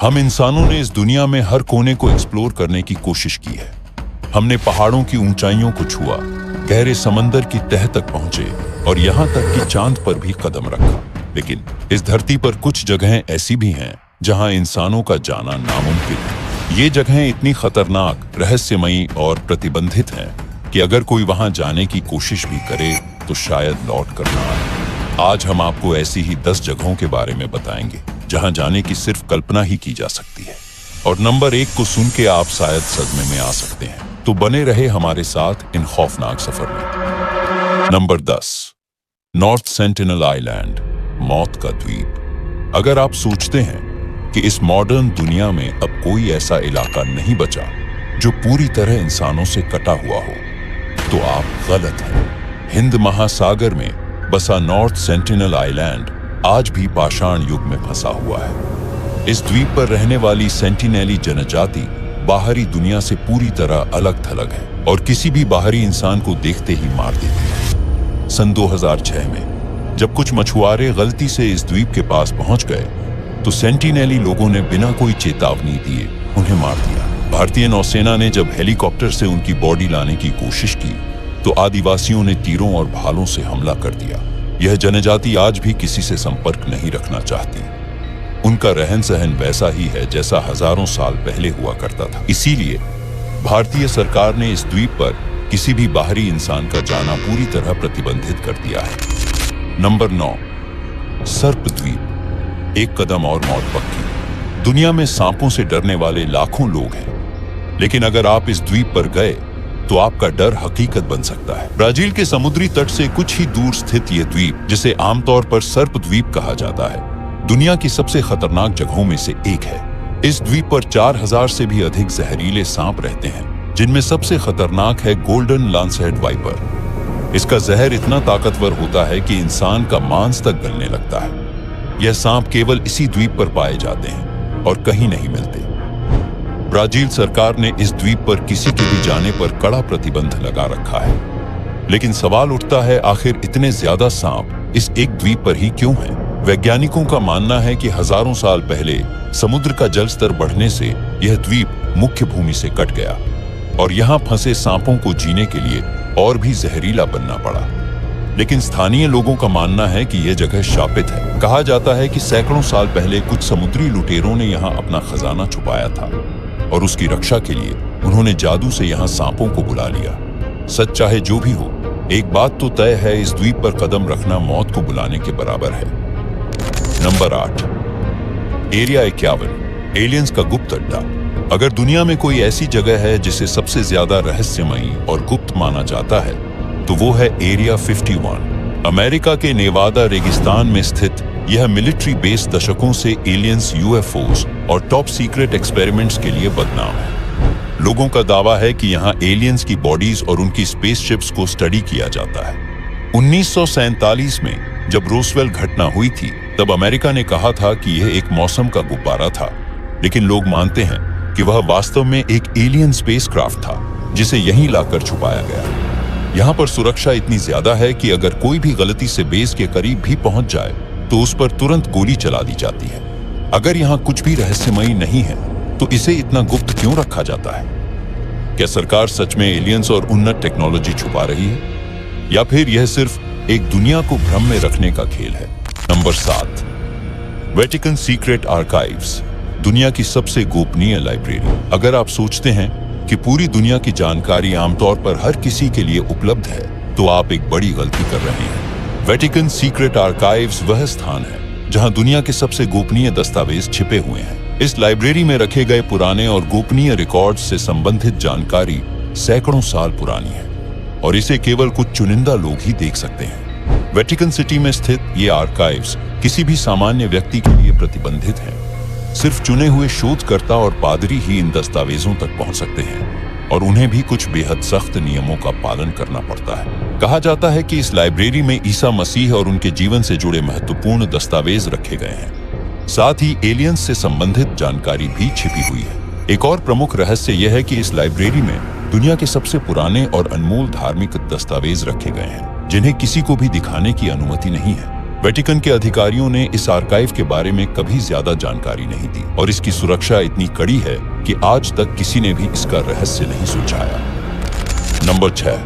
हम इंसानों ने इस दुनिया में हर कोने को एक्सप्लोर करने की कोशिश की है। हमने पहाड़ों की ऊंचाइयों को छुआ, गहरे समंदर की तह तक पहुंचे और यहाँ तक कि चांद पर भी कदम रखा। लेकिन इस धरती पर कुछ जगहें ऐसी भी हैं जहां इंसानों का जाना नामुमकिन है। ये जगहें इतनी खतरनाक, रहस्यमयी और प्रतिबंधित हैं कि अगर कोई वहां जाने की कोशिश भी करे तो शायद लौट कर ना आए। आज हम आपको ऐसी ही 10 जगहों के बारे में बताएंगे जहां जाने की सिर्फ कल्पना ही की जा सकती है। और नंबर 1 को सुन के आप शायद सदमे में आ सकते हैं, तो बने रहे हमारे साथ इन खौफनाक सफर में। नंबर 10, नॉर्थ सेंटिनल आइलैंड, मौत का द्वीप। अगर आप सोचते हैं कि इस मॉडर्न दुनिया में अब कोई ऐसा इलाका नहीं बचा जो पूरी तरह इंसानों से कटा हुआ हो, तो आप गलत हैं। हिंद महासागर में बसा नॉर्थ सेंटिनल आइलैंड आज भी पाषाण युग में फंसा हुआ है। इस द्वीप पर रहने वाली सेंटिनेली जनजाति बाहरी दुनिया से पूरी तरह अलग थलग है और किसी भी बाहरी इंसान को देखते ही मार देती है। सन 2006 में जब कुछ मछुआरे गलती से इस द्वीप के पास पहुंच गए तो सेंटिनेली लोगों ने बिना कोई चेतावनी दिए उन्हें मार दिया। भारतीय नौसेना ने जब हेलीकॉप्टर से उनकी बॉडी लाने की कोशिश की तो आदिवासियों ने तीरों और भालों से हमला कर दिया। यह जनजाति आज भी किसी से संपर्क नहीं रखना चाहती। उनका रहन सहन वैसा ही है जैसा हजारों साल पहले हुआ करता था। इसीलिए भारतीय सरकार ने इस द्वीप पर किसी भी बाहरी इंसान का जाना पूरी तरह प्रतिबंधित कर दिया है। नंबर 9, सर्प द्वीप, एक कदम और मौत पक्की। दुनिया में सांपों से डरने वाले लाखों लोग हैं, लेकिन अगर आप इस द्वीप पर गए तो आपका डर हकीकत बन सकता है। ब्राजील के समुद्री तट से कुछ ही दूर स्थित यह द्वीप, जिसे आमतौर पर सर्प द्वीप कहा जाता है, दुनिया की सबसे खतरनाक जगहों में से एक है। इस द्वीप पर 4000 से भी अधिक जहरीले सांप रहते हैं, जिनमें सबसे खतरनाक है गोल्डन लांसहेड वाइपर। इसका जहर इतना ताकतवर होता है कि इंसान का मांस तक गलने लगता है। यह सांप केवल इसी द्वीप पर पाए जाते हैं और कहीं नहीं मिलते। ब्राजील सरकार ने इस द्वीप पर किसी के भी जाने पर कड़ा प्रतिबंध लगा रखा है। लेकिन सवाल उठता है, आखिर इतने ज्यादा सांप इस एक द्वीप पर ही क्यों हैं? वैज्ञानिकों का मानना है कि हजारों साल पहले समुद्र का जल स्तर बढ़ने से यह द्वीप मुख्य भूमि से कट गया और यहाँ फंसे सांपों को जीने के लिए और भी जहरीला बनना पड़ा। लेकिन स्थानीय लोगों का मानना है कि यह जगह शापित है। कहा जाता है कि सैकड़ों साल पहले कुछ समुद्री लुटेरों ने यहाँ अपना खजाना छुपाया था और उसकी रक्षा के लिए उन्होंने जादू से यहाँ सांपों को बुला लिया। सच चाहे जो भी हो, एक बात तो तय है, इस द्वीप पर कदम रखना मौत को बुलाने के बराबर है। नंबर 8, एरिया 51, एलियंस का गुप्त अड्डा। अगर दुनिया में कोई ऐसी जगह है जिसे सबसे ज्यादा रहस्यमयी और गुप्त माना जाता है तो वो है एरिया 51। अमेरिका के नेवादा रेगिस्तान में स्थित यह मिलिट्री बेस दशकों से एलियंस, यूएफओस और टॉप सीक्रेट एक्सपेरिमेंट्स के लिए बदनाम है। लोगों का दावा है कि यहाँ एलियंस की बॉडीज और उनकी स्पेसशिप्स को स्टडी किया जाता है। 1947 में जब रोसवेल घटना हुई थी तब अमेरिका ने कहा था कि यह एक मौसम का गुब्बारा था, लेकिन लोग मानते हैं कि वह वास्तव में एक एलियन स्पेसक्राफ्ट था जिसे यहीं लाकर छुपाया गया। यहाँ पर सुरक्षा इतनी ज्यादा है कि अगर कोई भी गलती से बेस के करीब भी पहुंच जाए तो उस पर तुरंत गोली चला दी जाती है। अगर यहाँ कुछ भी रहस्यमयी नहीं है तो इसे इतना गुप्त क्यों रखा जाता है? क्या सरकार सच में एलियंस और उन्नत टेक्नोलॉजी छुपा रही है, या फिर यह सिर्फ एक दुनिया को भ्रम में रखने का खेल है? नंबर 7, वेटिकन सीक्रेट आर्काइव्स, दुनिया की सबसे गोपनीय लाइब्रेरी। अगर आप सोचते हैं कि पूरी दुनिया की जानकारी आमतौर पर हर किसी के लिए उपलब्ध है तो आप एक बड़ी गलती कर रहे हैं। वेटिकन सीक्रेट आर्काइव्स वह स्थान है जहां दुनिया के सबसे गोपनीय दस्तावेज छिपे हुए हैं। इस लाइब्रेरी में रखे गए पुराने और गोपनीय रिकॉर्ड्स से संबंधित जानकारी सैकड़ों साल पुरानी है और इसे केवल कुछ चुनिंदा लोग ही देख सकते हैं। वेटिकन सिटी में स्थित ये आर्काइव्स किसी भी सामान्य व्यक्ति के लिए प्रतिबंधित हैं। सिर्फ चुने हुए शोधकर्ता और पादरी ही इन दस्तावेजों तक पहुंच सकते हैं और उन्हें भी कुछ बेहद सख्त नियमों का पालन करना पड़ता है। कहा जाता है कि इस लाइब्रेरी में ईसा मसीह और उनके जीवन से जुड़े महत्वपूर्ण दस्तावेज रखे गए हैं। साथ ही एलियंस से संबंधित जानकारी भी छिपी हुई है। एक और प्रमुख रहस्य यह है कि इस लाइब्रेरी में दुनिया के सबसे पुराने और अनमोल धार्मिक दस्तावेज रखे गए हैं जिन्हें किसी को भी दिखाने की अनुमति नहीं है। वेटिकन के अधिकारियों ने इस आर्काइव के बारे में कभी ज्यादा जानकारी नहीं दी और इसकी सुरक्षा इतनी कड़ी है कि आज तक किसी ने भी इसका रहस्य नहीं सुलझाया। नंबर 6,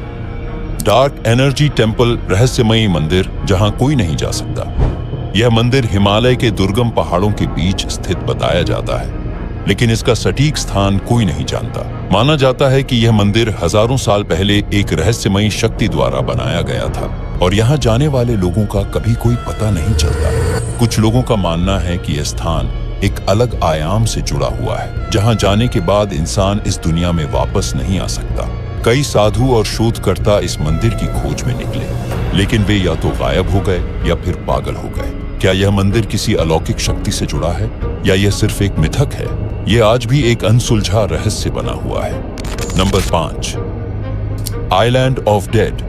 डार्क एनर्जी टेम्पल, रहस्यमयी मंदिर जहां कोई नहीं जा सकता। यह मंदिर हिमालय के दुर्गम पहाड़ों के बीच स्थित बताया जाता है, लेकिन इसका सटीक स्थान कोई नहीं जानता। माना जाता है कि यह मंदिर हजारों साल पहले एक रहस्यमयी शक्ति द्वारा बनाया गया था और यहाँ जाने वाले लोगों का कभी कोई पता नहीं चलता। कुछ लोगों का मानना है कि यह स्थान एक अलग आयाम से जुड़ा हुआ है, जहाँ जाने के बाद इंसान इस दुनिया में वापस नहीं आ सकता। कई साधु और शोधकर्ता इस मंदिर की खोज में निकले, लेकिन वे या तो गायब हो गए या फिर पागल हो गए। क्या यह मंदिर किसी अलौकिक शक्ति से जुड़ा है या यह सिर्फ एक मिथक है? यह आज भी एक अनसुलझा रहस्य बना हुआ है। नंबर 5, आइलैंड ऑफ डेड,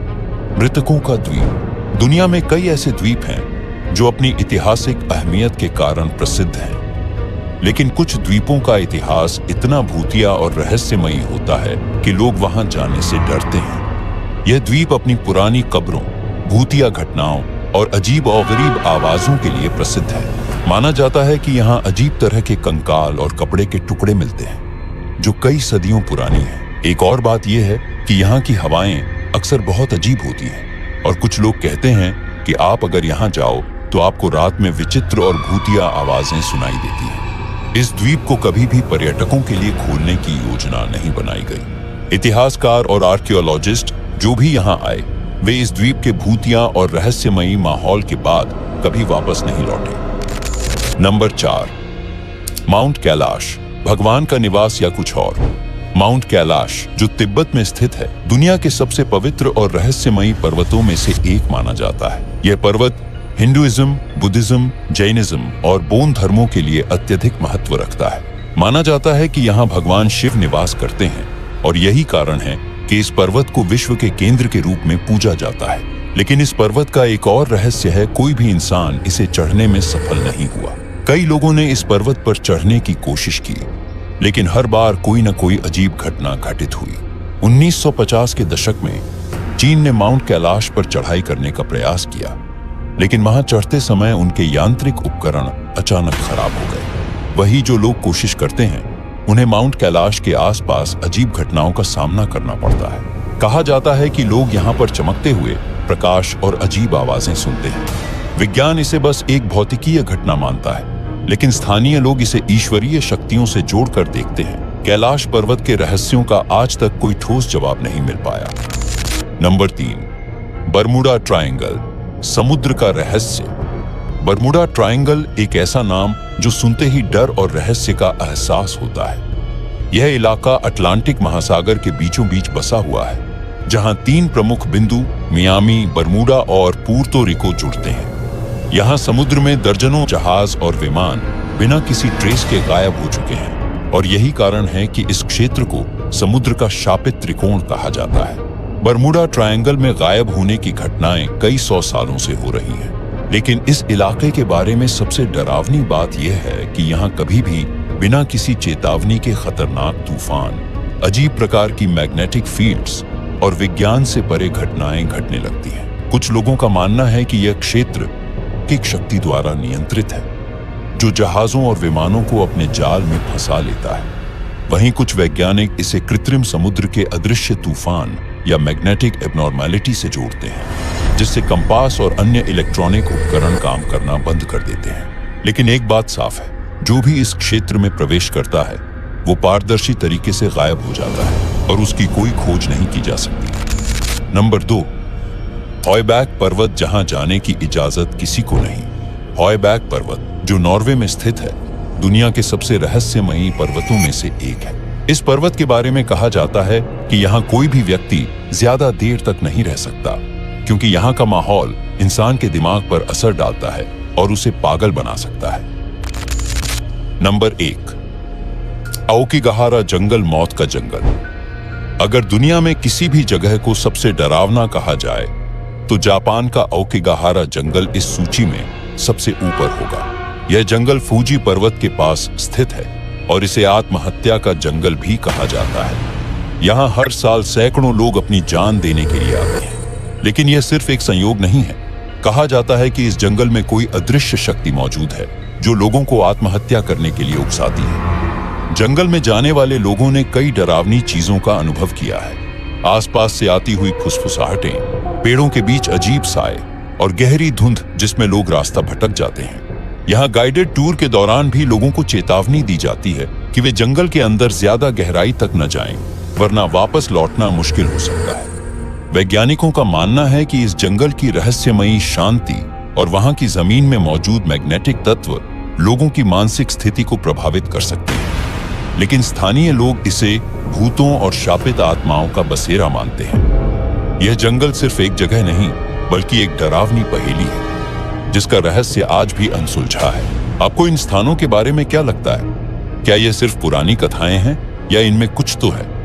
मृतकों का द्वीप। दुनिया में कई ऐसे द्वीप हैं जो अपनी ऐतिहासिक अहमियत के कारण प्रसिद्ध हैं, लेकिन कुछ द्वीपों का इतिहास इतना भूतिया और रहस्यमयी होता है कि लोग वहां जाने से डरते हैं। यह द्वीप अपनी पुरानी कब्रों, भूतिया घटनाओं और अजीब और गरीब आवाजों के लिए प्रसिद्ध है। माना जाता है कि यहाँ अजीब तरह के कंकाल और कपड़े के टुकड़े मिलते हैं जो कई सदियों पुरानी है। एक और बात यह है कि यहाँ की हवाएं अक्सर बहुत अजीब होती हैं और कुछ लोग कहते हैं कि आप अगर यहाँ जाओ तो आपको रात में विचित्र और भूतिया आवाजें सुनाई देती हैं। इस द्वीप को कभी भी पर्यटकों के लिए खोलने की योजना नहीं बनाई गई। इतिहासकार और आर्कियोलॉजिस्ट जो भी यहाँ आए, वे इस द्वीप के भूतिया और रहस्यमयी माहौल के बाद कभी वापस नहीं लौटे। नंबर 4, माउंट कैलाश, भगवान का निवास या कुछ और। माउंट कैलाश, जो तिब्बत में स्थित है, दुनिया के सबसे पवित्र और रहस्यमयी पर्वतों में से एक माना जाता है। यह पर्वत हिंदुइज्म, बुद्धिज्म, जैनिज्म और बौद्ध धर्मों के लिए अत्यधिक महत्व रखता है। माना जाता है कि यहाँ भगवान शिव निवास करते हैं और यही कारण है कि इस पर्वत को विश्व के केंद्र के रूप में पूजा जाता है। लेकिन इस पर्वत का एक और रहस्य है, कोई भी इंसान इसे चढ़ने में सफल नहीं हुआ। कई लोगों ने इस पर्वत पर चढ़ने की कोशिश की, लेकिन हर बार कोई न कोई अजीब घटना घटित हुई। 1950 के दशक में चीन ने माउंट कैलाश पर चढ़ाई करने का प्रयास किया, लेकिन वहां चढ़ते समय उनके यांत्रिक उपकरण अचानक खराब हो गए। वही जो लोग कोशिश करते हैं, उन्हें माउंट कैलाश के आसपास अजीब घटनाओं का सामना करना पड़ता है। कहा जाता है कि लोग यहाँ पर चमकते हुए प्रकाश और अजीब आवाजें सुनते हैं। विज्ञान इसे बस एक भौतिकीय घटना मानता है, लेकिन स्थानीय लोग इसे ईश्वरीय शक्तियों से जोड़कर देखते हैं। कैलाश पर्वत के रहस्यों का आज तक कोई ठोस जवाब नहीं मिल पाया। नंबर 3, बरमुडा ट्रायंगल, समुद्र का रहस्य। बरमुडा ट्रायंगल एक ऐसा नाम जो सुनते ही डर और रहस्य का एहसास होता है। यह इलाका अटलांटिक महासागर के बीचों बीच बसा हुआ है, जहां 3 प्रमुख बिंदु मियामी, बरमुडा और पुर्तो रिको जुड़ते हैं। यहाँ समुद्र में दर्जनों जहाज और विमान बिना किसी ट्रेस के गायब हो चुके हैं और यही कारण है कि इस क्षेत्र को समुद्र का शापित त्रिकोण कहा जाता है। बरमुडा ट्रायंगल में गायब होने की घटनाएं कई 100 सालों से हो रही हैं, लेकिन इस इलाके के बारे में सबसे डरावनी बात यह है कि यहाँ कभी भी बिना किसी चेतावनी के खतरनाक तूफान, अजीब प्रकार की मैग्नेटिक फील्ड्स और विज्ञान से परे घटनाएं घटने लगती हैं। कुछ लोगों का मानना है कि यह क्षेत्र एक शक्ति द्वारा नियंत्रित है, जो जहाजों और विमानों को अपने जाल में फंसा लेता है। वहीं कुछ वैज्ञानिक इसे कृत्रिम समुद्र के अदृश्य तूफान या मैग्नेटिक एबनॉर्मैलिटी से जोड़ते हैं, जिससे कंपास और अन्य इलेक्ट्रॉनिक उपकरण काम करना बंद कर देते हैं। लेकिन एक बात साफ है, जो भी इस क्षेत्र में प्रवेश करता है वो पारदर्शी तरीके से गायब हो जाता है और उसकी कोई खोज नहीं की जा सकती। नंबर 2, हॉयबैक पर्वत, जहां जाने की इजाजत किसी को नहीं। हॉयबैक पर्वत, जो नॉर्वे में स्थित है, दुनिया के सबसे रहस्यमयी पर्वतों में से एक है। इस पर्वत के बारे में कहा जाता है कि यहाँ कोई भी व्यक्ति ज्यादा देर तक नहीं रह सकता, क्योंकि यहाँ का माहौल इंसान के दिमाग पर असर डालता है और उसे पागल बना सकता है। नंबर 1, आओकीगहारा जंगल, मौत का जंगल। अगर दुनिया में किसी भी जगह को सबसे डरावना कहा जाए तो जापान का आओकीगहारा जंगल इस सूची में सबसे ऊपर होगा। यह जंगल फूजी पर्वत के पास स्थित है और इसे आत्महत्या का जंगल भी कहा जाता है। यहाँ हर साल सैकड़ों लोग अपनी जान देने के लिए आते हैं, लेकिन यह सिर्फ एक संयोग नहीं है। कहा जाता है कि इस जंगल में कोई अदृश्य शक्ति मौजूद है जो लोगों को आत्महत्या करने के लिए उकसाती है। जंगल में जाने वाले लोगों ने कई डरावनी चीजों का अनुभव किया है। आसपास से आती हुई फुसफुसाहटें, पेड़ों के बीच अजीब साए और गहरी धुंध जिसमें लोग रास्ता भटक जाते हैं। यहाँ गाइडेड टूर के दौरान भी लोगों को चेतावनी दी जाती है कि वे जंगल के अंदर ज्यादा गहराई तक न जाएं, वरना वापस लौटना मुश्किल हो सकता है। वैज्ञानिकों का मानना है कि इस जंगल की रहस्यमयी शांति और वहां की जमीन में मौजूद मैग्नेटिक तत्व लोगों की मानसिक स्थिति को प्रभावित कर सकते हैं। लेकिन स्थानीय लोग इसे भूतों और शापित आत्माओं का बसेरा मानते हैं। यह जंगल सिर्फ एक जगह नहीं, बल्कि एक डरावनी पहेली है जिसका रहस्य आज भी अनसुलझा है। आपको इन स्थानों के बारे में क्या लगता है? क्या यह सिर्फ पुरानी कथाएं हैं या इनमें कुछ तो है?